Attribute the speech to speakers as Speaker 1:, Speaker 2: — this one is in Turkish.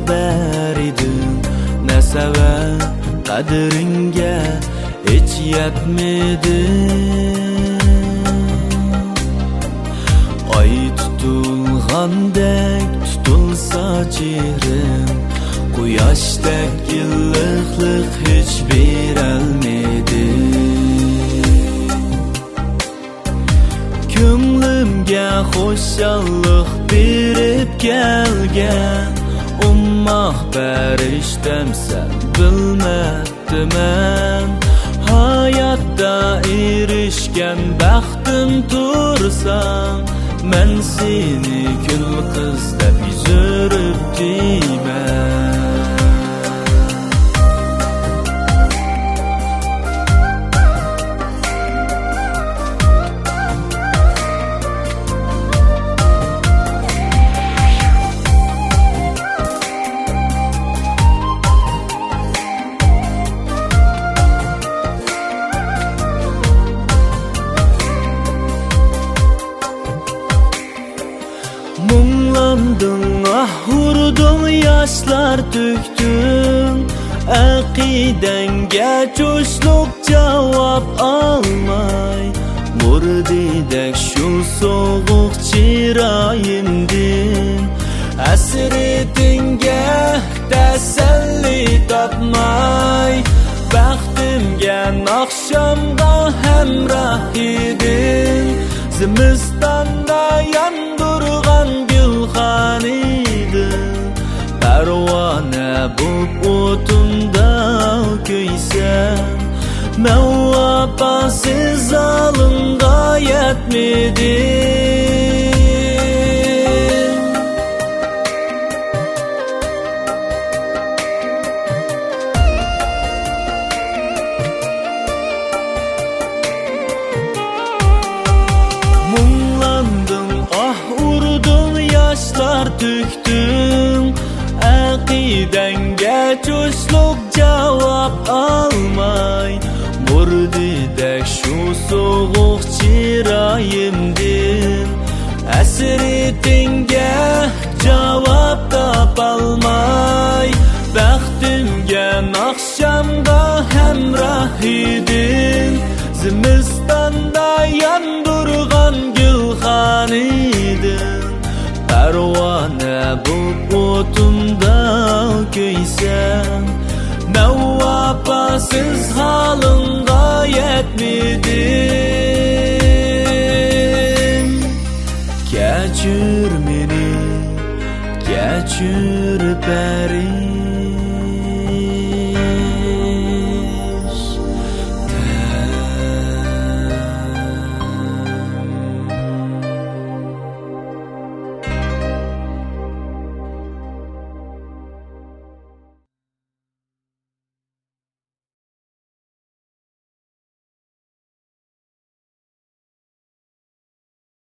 Speaker 1: xabar edim, ne sebep qadringa hiç yetmedi. Ay tutulgandek tutulsa çehrim, quyoshdak yilliqlik hiç berolmaydi. Ko'nglimga xushallik berib kelgan ummoq farishtamsan bilmabdiman. Hayotda erishgan baxtim tursam, men seni kul qiz deb yuzurib deyman. Munglandım, ah vurdum, yaşlar döktüm. Aqidanga cho'shliq javob olmay, murdidek shu sovuq chiroyimdin. Hasretinga tasalli topmay, baxtimga oqshomga hamroh eding. Zimistonda yondirgan gulxan eding, parvona bo'p o'timda kuysan. Men vafosiz zalimga yetmedim. Munglandım, ah vurdum, yaşlar döktüm. Aqidanga cho'shliq javob olmay, murdidek shu sovuq chiroyimdin. Hasretinga javob topolmay, baxtimga oqshomga hamroh eding. Zimistonda yondirgan gulxan eding, parvona bo'p o'timda kuysan. Men vafosiz holingga yetmedim. Kechir meni, kechir beni.